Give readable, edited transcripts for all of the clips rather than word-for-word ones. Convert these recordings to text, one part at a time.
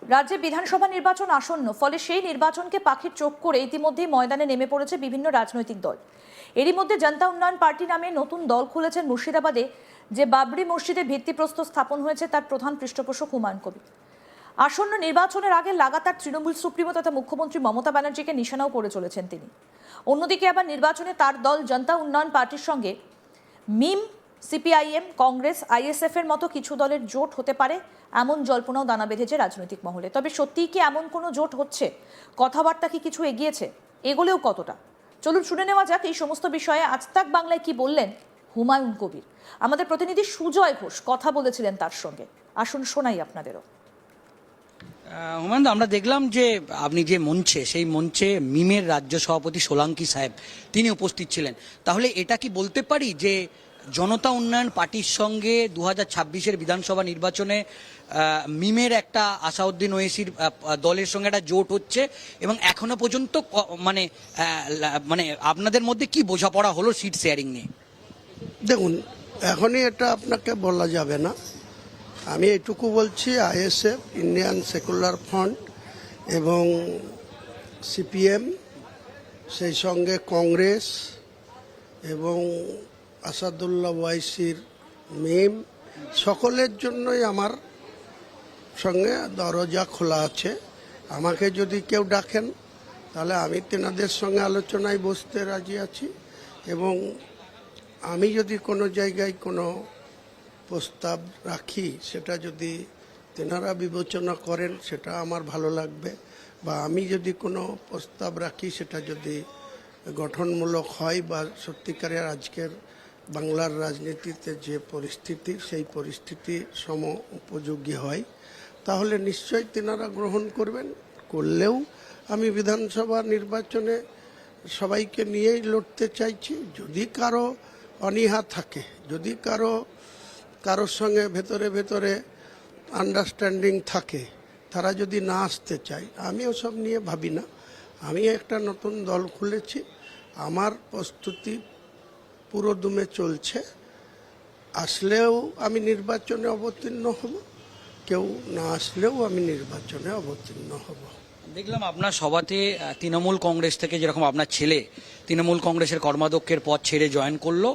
রাজ্যে বিধানসভা নির্বাচন আসন্ন, ফলে সেই নির্বাচনকে পাখির চোখ করে ইতিমধ্যেই ময়দানে নেমে পড়েছে বিভিন্ন রাজনৈতিক দল। এরই মধ্যে জনতা উন্নয়ন পার্টি নামে নতুন দল খুলেছেন মুর্শিদাবাদে, যে বাবরি মসজিদের ভিত্তিপ্রস্তর স্থাপন হয়েছে তার প্রধান পৃষ্ঠপোষক হুমায়ুন কবির। আসন্ন নির্বাচনের আগে লাগাতার তৃণমূল সুপ্রিমো তথা মুখ্যমন্ত্রী মমতা ব্যানার্জিকে নিশানাও করে চলেছেন তিনি। অন্যদিকে আবার নির্বাচনে তার দল জনতা উন্নয়ন পার্টির সঙ্গে মিম, সিপিআইএম, কংগ্রেস, আইএসএফ এর মতো কিছু দলের জোট হতে পারে, এমন জল্পনাও দানা বেঁধেছে রাজনৈতিক মহলে। তবে সত্যিই কি এমন কোনো জোট হচ্ছে? কথাবার্তা কি কিছু এগিয়েছে? এগোলেও কতটা? চলুন শুনে নেওয়া যাক এই সমস্ত বিষয়ে আজ তাক বাংলায় কি বললেন হুমায়ুন কবির। আমাদের প্রতিনিধি সুজয় ঘোষ কথা বলেছিলেন তার সঙ্গে, আসুন শোনাই আপনাদেরও। হুমায়ুন, আমরা দেখলাম যে আপনি যে মঞ্চে, সেই মঞ্চে মিমের রাজ্য সভাপতি সোলাঙ্কি সাহেব তিনি উপস্থিত ছিলেন। তাহলে এটা কি বলতে পারি যে জনতা উন্নয়ন পার্টির সঙ্গে 2026-এর বিধানসভা নির্বাচনে মিমের একটা আসাউদ্দিন ওয়েসির দলের সঙ্গে একটা জোট হচ্ছে, এবং এখনো পর্যন্ত মানে মানে আপনাদের মধ্যে কি বোঝাপড়া হলো সিট শেয়ারিং নিয়ে? দেখুন, এখনই এটা আপনাকে বলা যাবে না। আমি এটুকু বলছি, আইএসএফ, ইন্ডিয়ান সেকুলার ফ্রন্ট এবং সিপিএম, সেই সঙ্গে কংগ্রেস এবং আসাদুল্লাহ ওয়াইসির মিম, সকলের জন্যই আমার সঙ্গে দরজা খোলা আছে। আমাকে যদি কেউ ডাকেন তাহলে আমি তেনাদের সঙ্গে আলোচনায় বসতে রাজি আছি, এবং আমি যদি কোনো জায়গায় কোনো প্রস্তাব রাখি, সেটা যদি তেনারা বিবেচনা করেন সেটা আমার ভালো লাগবে, বা আমি যদি কোনো প্রস্তাব রাখি সেটা যদি গঠনমূলক হয় বা সত্যিকারের আজকের বাংলার রাজনীতিতে যে পরিস্থিতি, সেই পরিস্থিতি সম উপযোগী হয়, তাহলে নিশ্চয়ই তেনারা গ্রহণ করবেন। করলেও আমি বিধানসভা নির্বাচনে সবাইকে নিয়েই লড়তে চাইছি। যদি কারো অনীহা থাকে, যদি কারোর সঙ্গে ভেতরে ভেতরে আন্ডারস্ট্যান্ডিং থাকে, তারা যদি না আসতে চায়, আমি ওসব নিয়ে ভাবি না। আমি একটা নতুন দল খুলেছি, আমার প্রস্তুতি পুরো দমে চলছে। আসলেও আমি নির্বাচনে অবতীর্ণ হব, কেউ না আসলেও আমি নির্বাচনে অবতীর্ণ হব। দেখলাম আপনার সভাতে তৃণমূল কংগ্রেস থেকে, যেরকম আপনার ছেলে তৃণমূল কংগ্রেসের কর্মাধ্যক্ষের পদ ছেড়ে জয়েন করলো,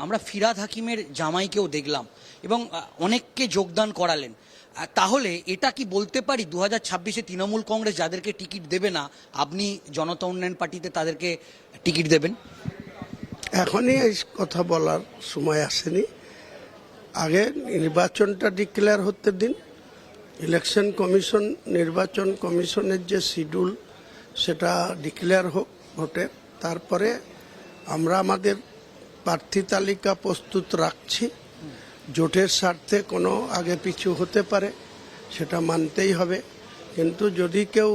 আমরা ফিরহাদ হাকিমের জামাইকেও দেখলাম এবং অনেককে যোগদান করালেন। তাহলে এটা কি বলতে পারি 2026-এ তৃণমূল কংগ্রেস যাদেরকে টিকিট দেবে না, আপনি জনতা উন্নয়ন পার্টিতে তাদেরকে টিকিট দেবেন? এখনই এই কথা বলার সময় আসেনি। আগে নির্বাচনটা ডিক্লেয়ার হতে দিন। ইলেকশন কমিশন, নির্বাচন কমিশনের যে শিডিউল, সেটা ডিক্লেয়ার হোক ভোটের। তারপরে আমরা আমাদের প্রার্থী তালিকা প্রস্তুত রাখছি। জোটের স্বার্থে কোনো আগে পিছু হতে পারে, সেটা মানতেই হবে। কিন্তু যদি কেউ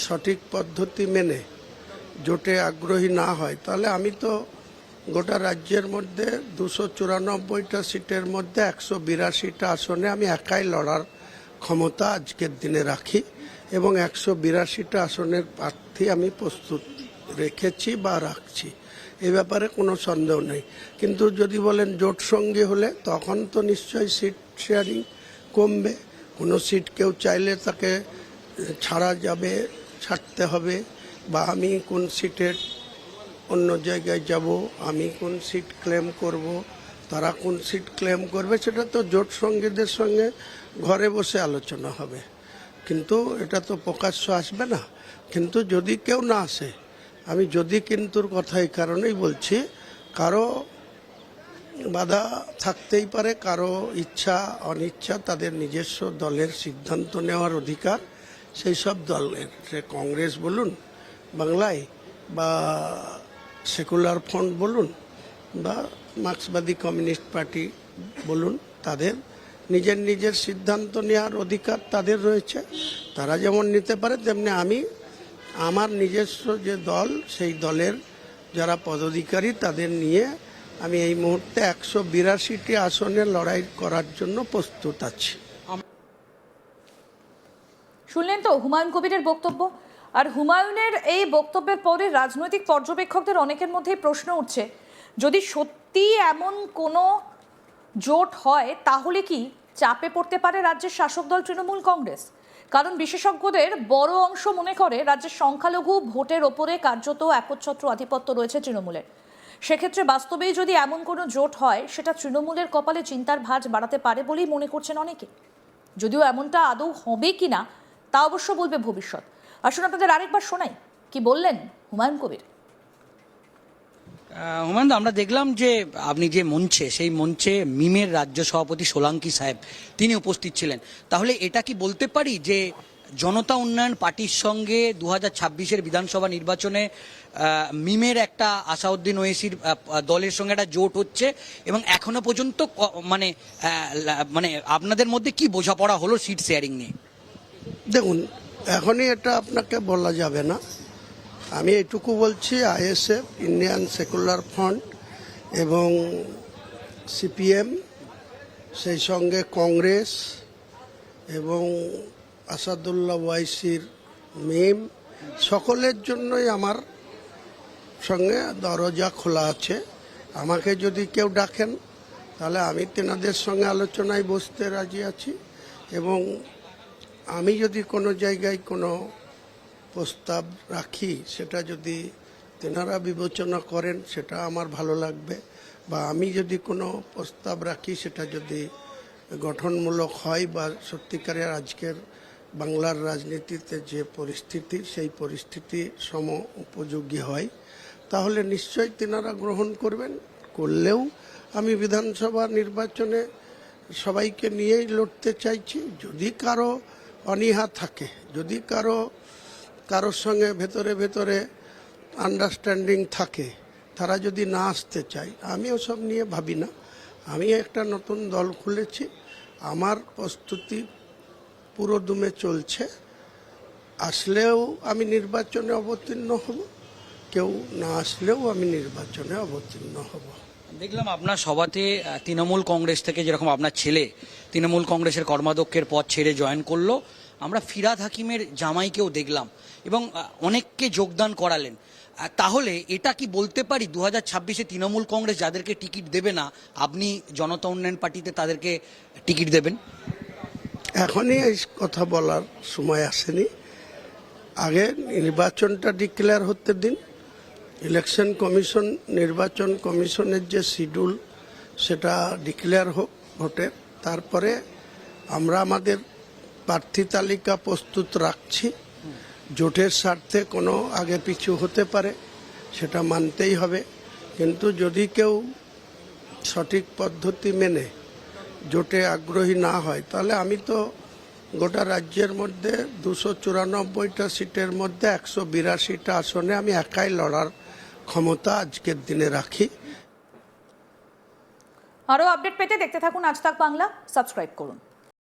সঠিক পদ্ধতি মেনে জোটে আগ্রহী না হয়, তাহলে আমি তো গোটা রাজ্যের মধ্যে 294টা সিটের মধ্যে 182টা আসনে আমি একাই লড়ার ক্ষমতা আজকের দিনে রাখি, এবং 182টা আসনের প্রার্থী আমি প্রস্তুত রেখেছি বা রাখছি। এ ব্যাপারে কোনো সন্দেহ নেই। কিন্তু যদি বলেন জোট সঙ্গী হলে, তখন তো নিশ্চয়ই সিট শেয়ারিং কমবে। কোনো সিট কেউ চাইলে তাকে ছাড়া যাবে, ছাড়তে হবে, বা আমি কোন সিটের অন্য জায়গায় যাব, আমি কোন সিট ক্লেম করব, তারা কোন সিট ক্লেম করবে, সেটা তো জোট সঙ্গীদের সঙ্গে ঘরে বসে আলোচনা হবে। কিন্তু এটা তো প্রকাশ্য আসবে না। কিন্তু যদি কেউ না আসে, আমি যদি কিন্তুর কথা এই কারণেই বলছি, কারো বাধা থাকতেই পারে, কারো ইচ্ছা অনিচ্ছা, তাদের নিজস্ব দলের সিদ্ধান্ত নেওয়ার অধিকার। সেই সব দলের, সে কংগ্রেস বলুন বাংলায়, বা সেকুলার ফ্রন্ট বলুন, বা মার্ক্সবাদী কমিউনিস্ট পার্টি বলুন, তাদের নিজের নিজের সিদ্ধান্ত নেওয়ার অধিকার তাদের রয়েছে। তারা যেমন নিতে পারে, তেমনি আমি আমার নিজস্ব যে দল, সেই দলের যারা পদাধিকারী, তাদের নিয়ে আমি এই মুহূর্তে 182টি আসনে লড়াই করার জন্য প্রস্তুত আছি। শুনলেন তো হুমায়ুন কবিরের বক্তব্য। আর হুমায়ুনের এই বক্তব্যের পরে রাজনৈতিক পর্যবেক্ষকদের অনেকের মধ্যেই প্রশ্ন উঠছে, যদি সত্যি এমন কোনো জোট হয়, তাহলে কি চাপে পড়তে পারে রাজ্যের শাসক দল তৃণমূল কংগ্রেস। কারণ বিশেষজ্ঞদের বড় অংশ মনে করে রাজ্যের সংখ্যালঘু ভোটের ওপরে কার্যত একচ্ছত্র আধিপত্য রয়েছে তৃণমূলের। সেক্ষেত্রে বাস্তবেই যদি এমন কোনো জোট হয়, সেটা তৃণমূলের কপালে চিন্তার ভাঁজ বাড়াতে পারে বলেই মনে করছেন অনেকে। যদিও এমনটা আদৌ হবে কিনা তা অবশ্য বলবে ভবিষ্যৎ। আসুন আপনাদের আরেকবার শোনাই কি বললেন হুমায়ুন কবির। হুমায়ুন, আমরা দেখলাম যে আপনি যে মঞ্চে, সেই মঞ্চে মিমের রাজ্য সভাপতি সোলাঙ্কি সাহেব তিনি উপস্থিত ছিলেন। তাহলে এটা কি বলতে পারি যে জনতা উন্নয়ন পার্টির সঙ্গে 2026-এর বিধানসভা নির্বাচনে মিমের একটা আসাউদ্দিন ওয়েসির দলের সঙ্গে একটা জোট হচ্ছে, এবং এখনো পর্যন্ত মানে আপনাদের মধ্যে কি বোঝাপড়া হলো সিট শেয়ারিং নিয়ে? দেখুন, এখনই এটা আপনাকে বলা যাবে না। আমি এটুকু বলছি, আইএসএফ, ইন্ডিয়ান সেকুলার ফ্রন্ট এবং সিপিএম, সেই সঙ্গে কংগ্রেস এবং আসাদুল্লাহ ওয়াইসির মিম, সকলের জন্যই আমার সঙ্গে দরজা খোলা আছে। আমাকে যদি কেউ ডাকেন তাহলে আমি তেনাদের সঙ্গে আলোচনায় বসতে রাজি আছি, এবং আমি যদি কোনো জায়গায় কোনো প্রস্তাব রাখি, সেটা যদি তেনারা বিবেচনা করেন সেটা আমার ভালো লাগবে, বা আমি যদি কোনো প্রস্তাব রাখি সেটা যদি গঠনমূলক হয় বা সত্যিকারের আজকের বাংলার রাজনীতিতে যে পরিস্থিতি, সেই পরিস্থিতি সম উপযোগী হয়, তাহলে নিশ্চয়ই তেনারা গ্রহণ করবেন। করলেও আমি বিধানসভা নির্বাচনে সবাইকে নিয়েই লড়তে চাইছি। যদি কারো অনীহা থাকে, যদি কারোর সঙ্গে ভেতরে ভেতরে আন্ডারস্ট্যান্ডিং থাকে, তারা যদি না আসতে চায়, আমি ওসব নিয়ে ভাবি না। আমি একটা নতুন দল খুলেছি, আমার প্রস্তুতি পুরো দমে চলছে। আসলেও আমি নির্বাচনে অবতীর্ণ হব, কেউ না আসলেও আমি নির্বাচনে অবতীর্ণ হব। দেখলাম আপনার সভাতে তৃণমূল কংগ্রেস থেকে যেরকম আপনার ছেলে তৃণমূল কংগ্রেসের কর্মাধ্যক্ষের পদ ছেড়ে জয়েন করলো, আমরা ফিরহাদ হাকিমের জামাইকেও দেখলাম এবং অনেককে যোগদান করালেন। তাহলে এটা কি বলতে পারি 2026-এ তৃণমূল কংগ্রেস যাদেরকে টিকিট দেবে না, আপনি জনতা উন্নয়ন পার্টিতে তাদেরকে টিকিট দেবেন? এখনই এই কথা বলার সময় আসেনি। আগে নির্বাচনটা ডিক্লেয়ার হতে দিন। ইলেকশন কমিশন, নির্বাচন কমিশনের যে শিডিউল সেটা ডিক্লেয়ার হোক ভোটের, তারপরে আমরা আমাদের প্রার্থী তালিকা প্রস্তুত রাখছি। জোটের স্বার্থে কোনো আগে পিছু হতে পারে, সেটা মানতেই হবে। কিন্তু যদি কেউ সঠিক পদ্ধতি মেনে জোটে আগ্রহী না হয়, তাহলে আমি তো গোটা রাজ্যের মধ্যে 294টা সিটের মধ্যে 182টা আসনে আমি একাই লড়ার ক্ষমতা আজকের দিনে রাখি। আরও আপডেট পেতে দেখতে থাকুন আজ তাক বাংলা, সাবস্ক্রাইব করুন।